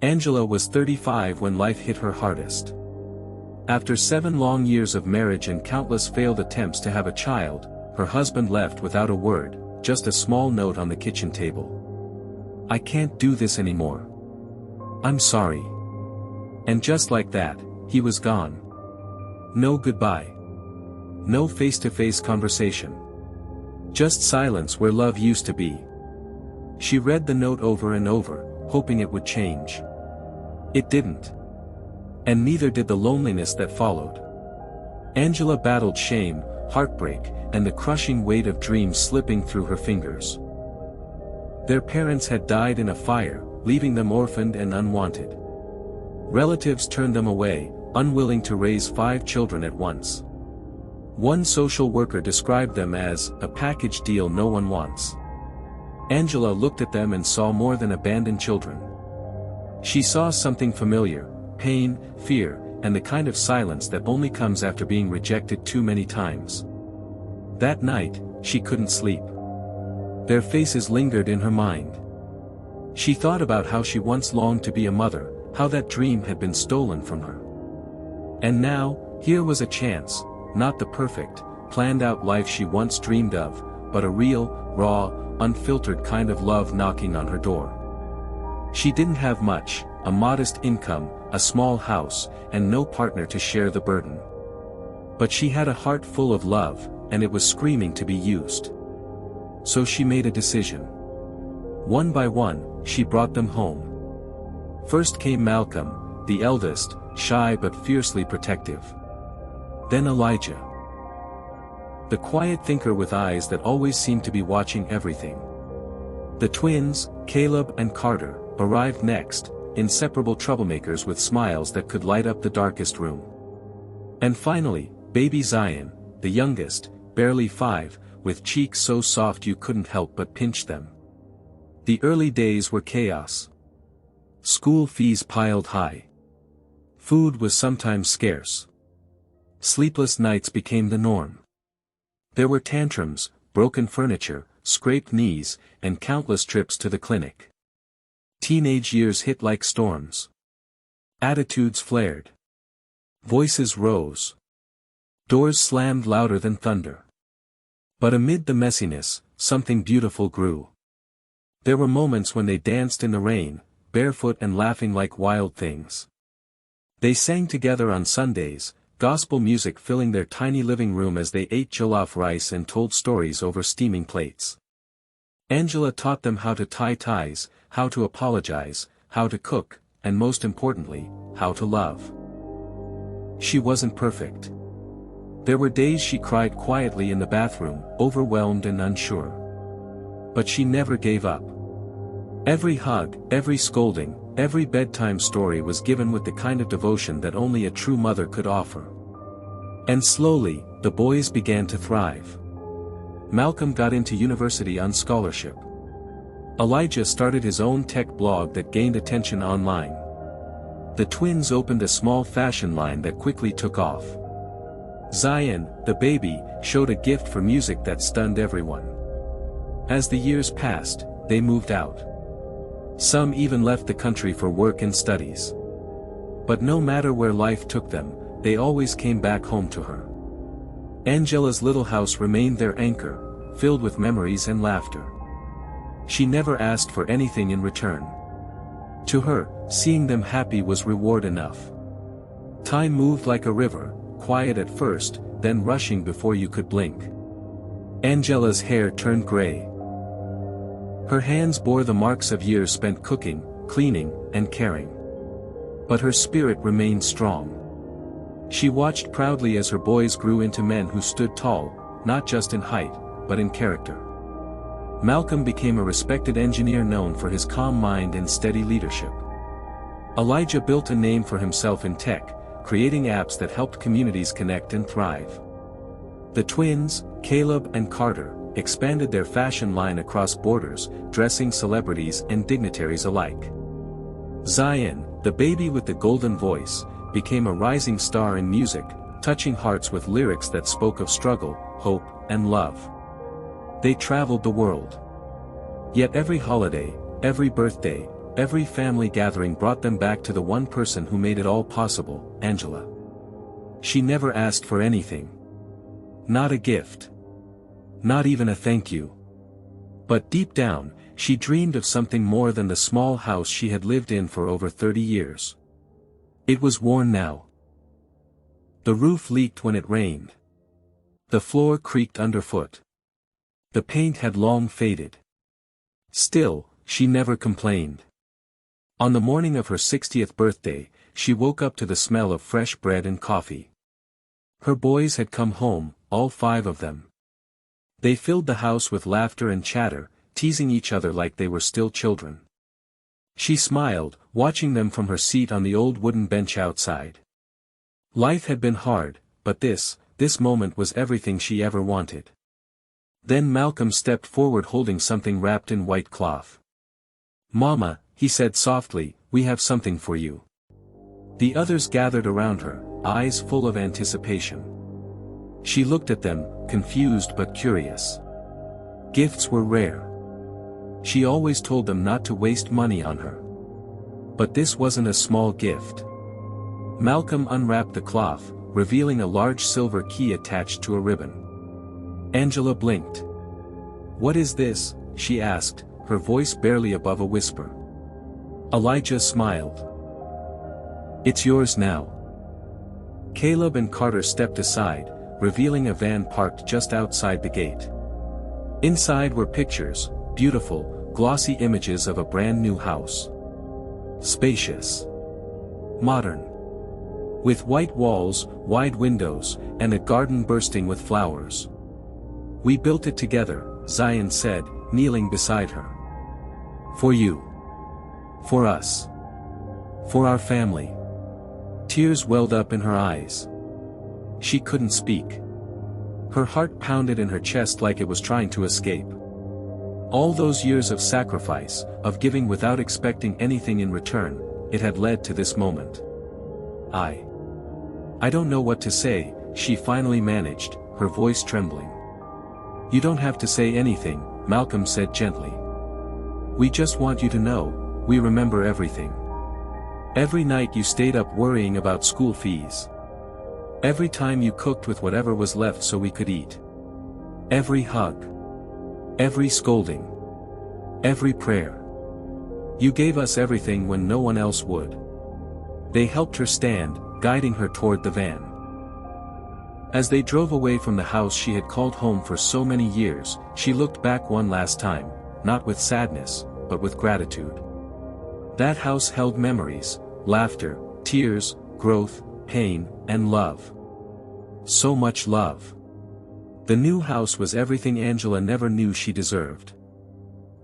Angela was 35 when life hit her hardest. After 7 long years of marriage and countless failed attempts to have a child, her husband left without a word, just a small note on the kitchen table. "I can't do this anymore. I'm sorry." And just like that, he was gone. No goodbye. No face-to-face conversation. Just silence where love used to be. She read the note over and over, hoping it would change. It didn't. And neither did the loneliness that followed. Angela battled shame, heartbreak, and the crushing weight of dreams slipping through her fingers. Their parents had died in a fire, leaving them orphaned and unwanted. Relatives turned them away, unwilling to raise 5 children at once. One social worker described them as a package deal no one wants. Angela looked at them and saw more than abandoned children. She saw something familiar: pain, fear, and the kind of silence that only comes after being rejected too many times. That night, she couldn't sleep. Their faces lingered in her mind. She thought about how she once longed to be a mother, how that dream had been stolen from her. And now, here was a chance, not the perfect, planned-out life she once dreamed of, but a real, raw, unfiltered kind of love knocking on her door. She didn't have much: a modest income, a small house, and no partner to share the burden. But she had a heart full of love, and it was screaming to be used. So she made a decision. One by one, she brought them home. First came Malcolm, the eldest, shy but fiercely protective. Then Elijah, the quiet thinker with eyes that always seemed to be watching everything. The twins, Caleb and Carter, arrived next, inseparable troublemakers with smiles that could light up the darkest room. And finally, baby Zion, the youngest, barely 5, with cheeks so soft you couldn't help but pinch them. The early days were chaos. School fees piled high. Food was sometimes scarce. Sleepless nights became the norm. There were tantrums, broken furniture, scraped knees, and countless trips to the clinic. Teenage years hit like storms. Attitudes flared. Voices rose. Doors slammed louder than thunder. But amid the messiness, something beautiful grew. There were moments when they danced in the rain, barefoot and laughing like wild things. They sang together on Sundays, gospel music filling their tiny living room as they ate jollof rice and told stories over steaming plates. Angela taught them how to tie ties, how to apologize, how to cook, and most importantly, how to love. She wasn't perfect. There were days she cried quietly in the bathroom, overwhelmed and unsure. But she never gave up. Every hug, every scolding, every bedtime story was given with the kind of devotion that only a true mother could offer. And slowly, the boys began to thrive. Malcolm got into university on scholarship. Elijah started his own tech blog that gained attention online. The twins opened a small fashion line that quickly took off. Zion, the baby, showed a gift for music that stunned everyone. As the years passed, they moved out. Some even left the country for work and studies. But no matter where life took them, they always came back home to her. Angela's little house remained their anchor, filled with memories and laughter. She never asked for anything in return. To her, seeing them happy was reward enough. Time moved like a river, quiet at first, then rushing before you could blink. Angela's hair turned gray. Her hands bore the marks of years spent cooking, cleaning, and caring. But her spirit remained strong. She watched proudly as her boys grew into men who stood tall, not just in height, but in character. Malcolm became a respected engineer known for his calm mind and steady leadership. Elijah built a name for himself in tech, creating apps that helped communities connect and thrive. The twins, Caleb and Carter, expanded their fashion line across borders, dressing celebrities and dignitaries alike. Zion, the baby with the golden voice, became a rising star in music, touching hearts with lyrics that spoke of struggle, hope, and love. They traveled the world. Yet every holiday, every birthday, every family gathering brought them back to the one person who made it all possible, Angela. She never asked for anything. Not a gift. Not even a thank you. But deep down, she dreamed of something more than the small house she had lived in for over 30 years. It was worn now. The roof leaked when it rained. The floor creaked underfoot. The paint had long faded. Still, she never complained. On the morning of her 60th birthday, she woke up to the smell of fresh bread and coffee. Her boys had come home, all 5 of them. They filled the house with laughter and chatter, teasing each other like they were still children. She smiled, watching them from her seat on the old wooden bench outside. Life had been hard, but this moment was everything she ever wanted. Then Malcolm stepped forward holding something wrapped in white cloth. "Mama," he said softly, "we have something for you." The others gathered around her, eyes full of anticipation. She looked at them, confused but curious. Gifts were rare. She always told them not to waste money on her. But this wasn't a small gift. Malcolm unwrapped the cloth, revealing a large silver key attached to a ribbon. Angela blinked. "What is this?" she asked, her voice barely above a whisper. Elijah smiled. "It's yours now." Caleb and Carter stepped aside, revealing a van parked just outside the gate. Inside were pictures, beautiful, glossy images of a brand new house. Spacious. Modern. With white walls, wide windows, and a garden bursting with flowers. "We built it together," Zion said, kneeling beside her. "For you. For us. For our family." Tears welled up in her eyes. She couldn't speak. Her heart pounded in her chest like it was trying to escape. All those years of sacrifice, of giving without expecting anything in return, it had led to this moment. I don't know what to say," she finally managed, her voice trembling. "You don't have to say anything," Malcolm said gently. "We just want you to know, we remember everything. Every night you stayed up worrying about school fees. Every time you cooked with whatever was left so we could eat. Every hug. Every scolding. Every prayer. You gave us everything when no one else would." They helped her stand, guiding her toward the van. As they drove away from the house she had called home for so many years, she looked back one last time, not with sadness, but with gratitude. That house held memories, laughter, tears, growth, pain, and love. So much love. The new house was everything Angela never knew she deserved.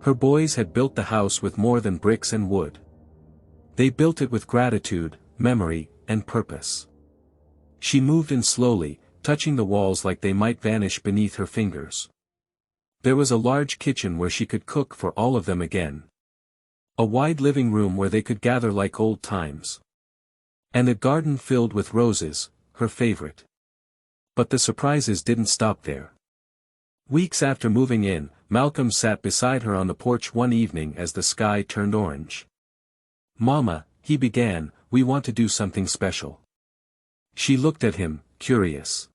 Her boys had built the house with more than bricks and wood. They built it with gratitude, memory, and purpose. She moved in slowly, touching the walls like they might vanish beneath her fingers. There was a large kitchen where she could cook for all of them again. A wide living room where they could gather like old times. And a garden filled with roses, her favorite. But the surprises didn't stop there. Weeks after moving in, Malcolm sat beside her on the porch one evening as the sky turned orange. "Mama," he began, "we want to do something special." She looked at him, curious.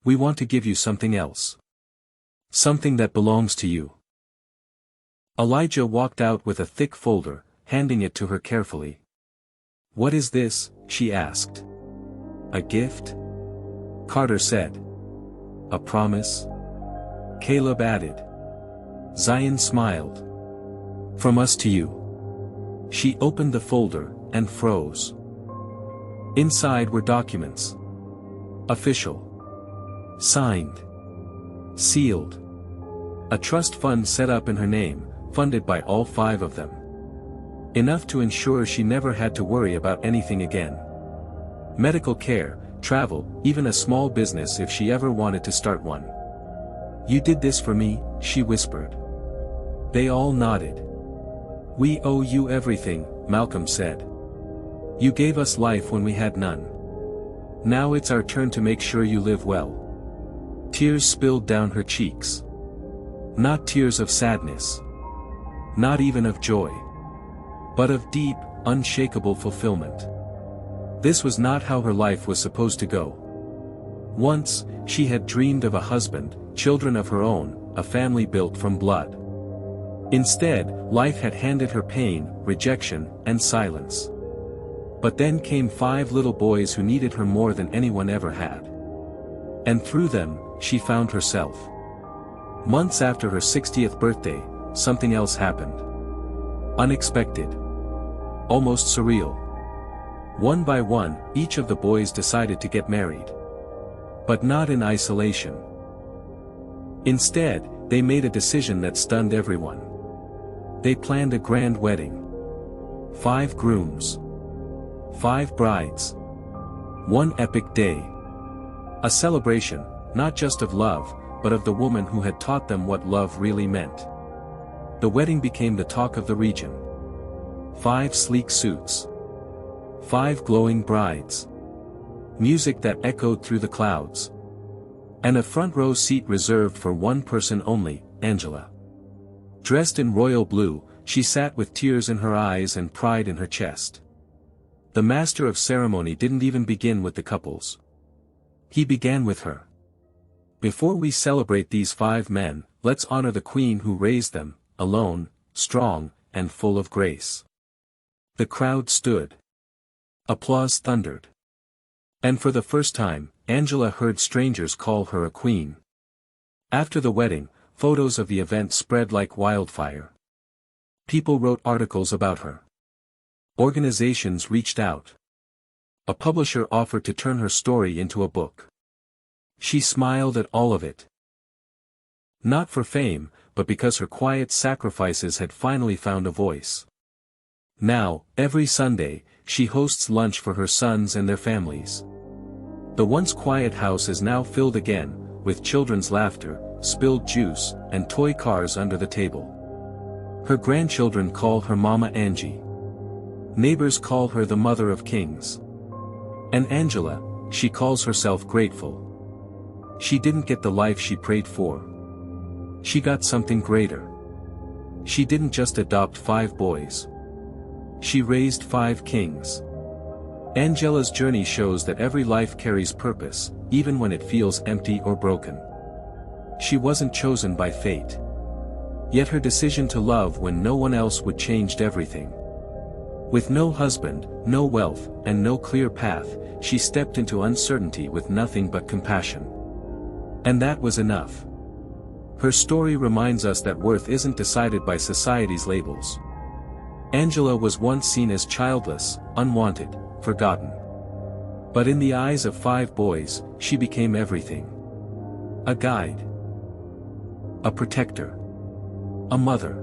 "We want to give you something else. Something that belongs to you." Elijah walked out with a thick folder, handing it to her carefully. "What is this?" she asked. "A gift?" Carter said. "A promise?" Caleb added. Zion smiled. "From us to you." She opened the folder, and froze. Inside were documents. Official. Signed. Sealed. A trust fund set up in her name, funded by all 5 of them. Enough to ensure she never had to worry about anything again. Medical care, travel, even a small business if she ever wanted to start one. "You did this for me," she whispered. They all nodded. "We owe you everything," Malcolm said. "You gave us life when we had none. Now it's our turn to make sure you live well." Tears spilled down her cheeks. Not tears of sadness. Not even of joy. but of deep, unshakable fulfillment. This was not how her life was supposed to go. Once, she had dreamed of a husband, children of her own, a family built from blood. Instead, life had handed her pain, rejection, and silence. But then came 5 little boys who needed her more than anyone ever had. And through them, she found herself. Months after her 60th birthday, something else happened. Unexpected. Almost surreal. One by one, each of the boys decided to get married. But not in isolation. Instead, they made a decision that stunned everyone. They planned a grand wedding. 5 grooms. 5 brides. One epic day. A celebration, not just of love, but of the woman who had taught them what love really meant. The wedding became the talk of the region. 5 sleek suits. 5 glowing brides. Music that echoed through the clouds. And a front row seat reserved for one person only, Angela. Dressed in royal blue, she sat with tears in her eyes and pride in her chest. The master of ceremony didn't even begin with the couples. He began with her. Before we celebrate these 5 men, let's honor the queen who raised them, alone, strong, and full of grace. The crowd stood. Applause thundered. And for the first time, Angela heard strangers call her a queen. After the wedding, photos of the event spread like wildfire. People wrote articles about her. Organizations reached out. A publisher offered to turn her story into a book. She smiled at all of it. Not for fame, but because her quiet sacrifices had finally found a voice. Now, every Sunday, she hosts lunch for her sons and their families. The once quiet house is now filled again, with children's laughter, spilled juice, and toy cars under the table. Her grandchildren call her Mama Angie. Neighbors call her the Mother of Kings. And Angela, she calls herself grateful. She didn't get the life she prayed for. She got something greater. She didn't just adopt 5 boys. She raised 5 kings. Angela's journey shows that every life carries purpose, even when it feels empty or broken. She wasn't chosen by fate. Yet her decision to love when no one else would changed everything. With no husband, no wealth, and no clear path, she stepped into uncertainty with nothing but compassion. And that was enough. Her story reminds us that worth isn't decided by society's labels. Angela was once seen as childless, unwanted, forgotten. But in the eyes of 5 boys, she became everything. A guide. A protector. A mother.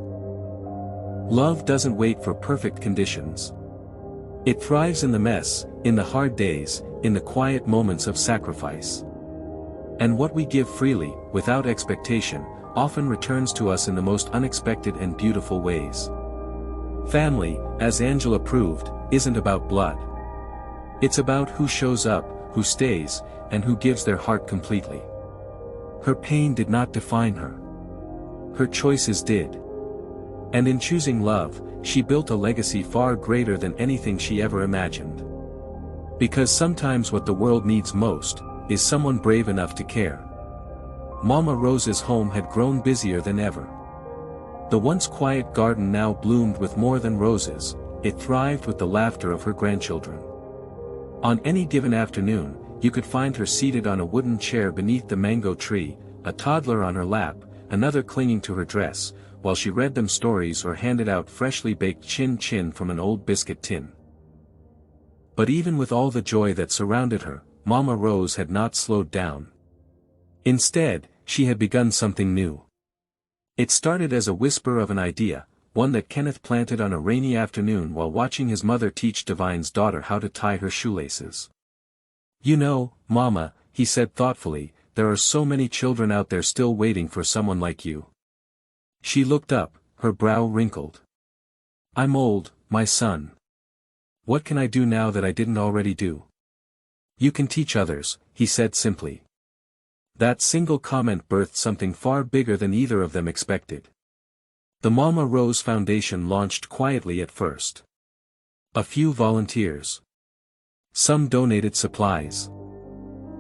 Love doesn't wait for perfect conditions. It thrives in the mess, in the hard days, in the quiet moments of sacrifice. And what we give freely, without expectation, often returns to us in the most unexpected and beautiful ways. Family, as Angela proved, isn't about blood. It's about who shows up, who stays, and who gives their heart completely. Her pain did not define her. Her choices did. And in choosing love, she built a legacy far greater than anything she ever imagined. Because sometimes what the world needs most, is someone brave enough to care. Mama Rose's home had grown busier than ever. The once quiet garden now bloomed with more than roses, it thrived with the laughter of her grandchildren. On any given afternoon, you could find her seated on a wooden chair beneath the mango tree, a toddler on her lap, another clinging to her dress, while she read them stories or handed out freshly baked chin-chin from an old biscuit tin. But even with all the joy that surrounded her, Mama Rose had not slowed down. Instead, she had begun something new. It started as a whisper of an idea, one that Kenneth planted on a rainy afternoon while watching his mother teach Divine's daughter how to tie her shoelaces. "You know, Mama," he said thoughtfully, "there are so many children out there still waiting for someone like you." She looked up, her brow wrinkled. "I'm old, my son. What can I do now that I didn't already do?" "You can teach others," he said simply. That single comment birthed something far bigger than either of them expected. The Mama Rose Foundation launched quietly at first. A few volunteers. Some donated supplies.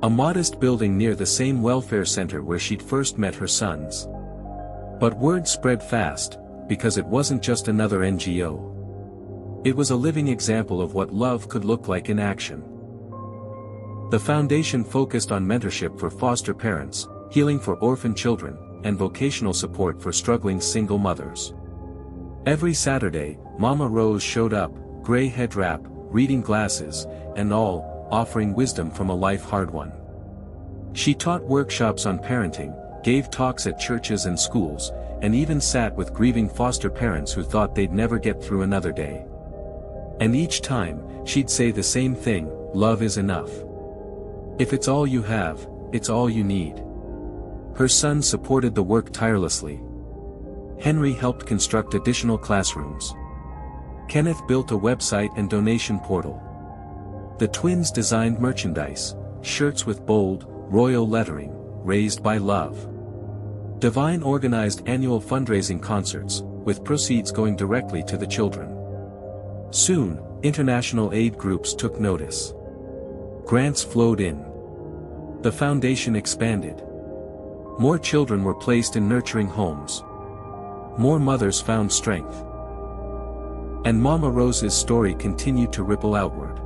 A modest building near the same welfare center where she'd first met her sons. But word spread fast, because it wasn't just another NGO. It was a living example of what love could look like in action. The foundation focused on mentorship for foster parents, healing for orphan children, and vocational support for struggling single mothers. Every Saturday, Mama Rose showed up, gray head wrap, reading glasses, and all, offering wisdom from a life hard one. She taught workshops on parenting, gave talks at churches and schools, and even sat with grieving foster parents who thought they'd never get through another day. And each time, she'd say the same thing: love is enough. If it's all you have, it's all you need. Her son supported the work tirelessly. Henry helped construct additional classrooms. Kenneth built a website and donation portal. The twins designed merchandise, shirts with bold, royal lettering, raised by love. Divine organized annual fundraising concerts, with proceeds going directly to the children. Soon, international aid groups took notice. Grants flowed in. The foundation expanded. More children were placed in nurturing homes. More mothers found strength. And Mama Rose's story continued to ripple outward.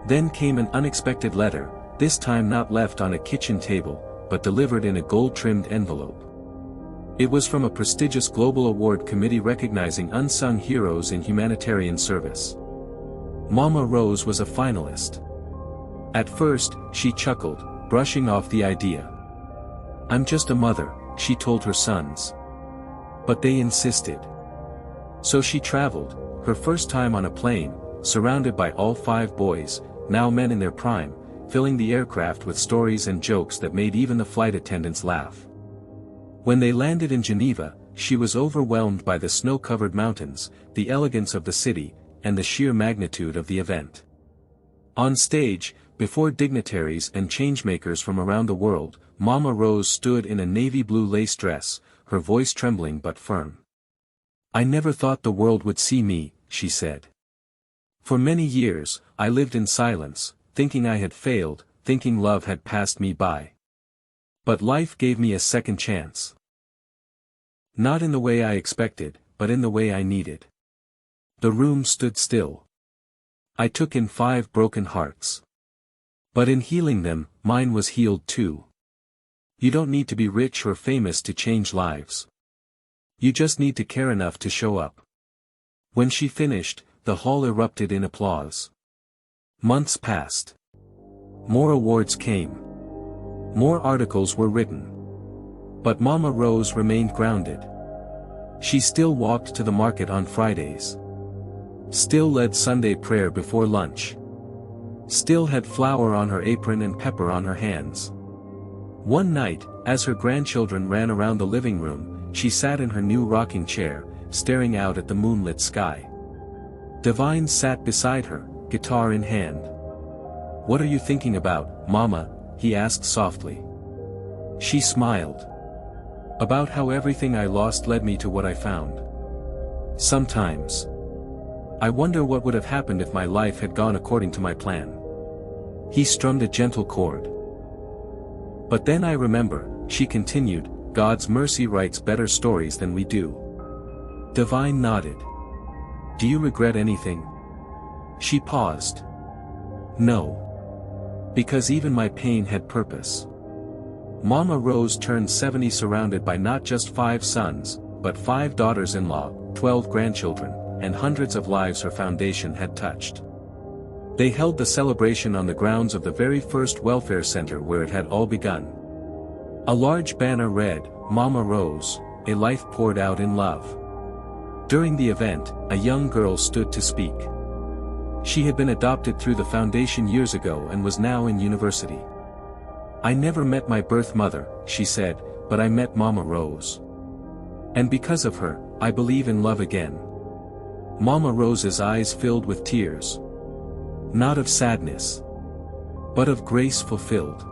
Then came an unexpected letter, this time not left on a kitchen table, but delivered in a gold-trimmed envelope. It was from a prestigious global award committee recognizing unsung heroes in humanitarian service. Mama Rose was a finalist. At first, she chuckled, brushing off the idea. "I'm just a mother," she told her sons. But they insisted. So she traveled, her first time on a plane, surrounded by all 5 boys, now men in their prime, filling the aircraft with stories and jokes that made even the flight attendants laugh. When they landed in Geneva, she was overwhelmed by the snow-covered mountains, the elegance of the city, and the sheer magnitude of the event. On stage, before dignitaries and changemakers from around the world, Mama Rose stood in a navy blue lace dress, her voice trembling but firm. "I never thought the world would see me," she said. "For many years, I lived in silence, thinking I had failed, thinking love had passed me by. But life gave me a second chance. Not in the way I expected, but in the way I needed." The room stood still. I took in 5 broken hearts. But in healing them, mine was healed too. You don't need to be rich or famous to change lives. You just need to care enough to show up. When she finished, the hall erupted in applause. Months passed. More awards came. More articles were written. But Mama Rose remained grounded. She still walked to the market on Fridays. Still led Sunday prayer before lunch. Still had flour on her apron and pepper on her hands. One night, as her grandchildren ran around the living room, she sat in her new rocking chair, staring out at the moonlit sky. Divine sat beside her, guitar in hand. "What are you thinking about, Mama?" he asked softly. She smiled. "About how everything I lost led me to what I found. Sometimes I wonder what would have happened if my life had gone according to my plan." He strummed a gentle chord. "But then I remember," she continued, "God's mercy writes better stories than we do." Divine nodded. "Do you regret anything?" She paused. "No. Because even my pain had purpose." Mama Rose turned 70 surrounded by not just 5 sons, but 5 daughters-in-law, 12 grandchildren, and hundreds of lives her foundation had touched. They held the celebration on the grounds of the very first welfare center where it had all begun. A large banner read, "Mama Rose, a life poured out in love." During the event, a young girl stood to speak. She had been adopted through the foundation years ago and was now in university. "I never met my birth mother," she said, "but I met Mama Rose. And because of her, I believe in love again." Mama Rose's eyes filled with tears. Not of sadness, but of grace fulfilled.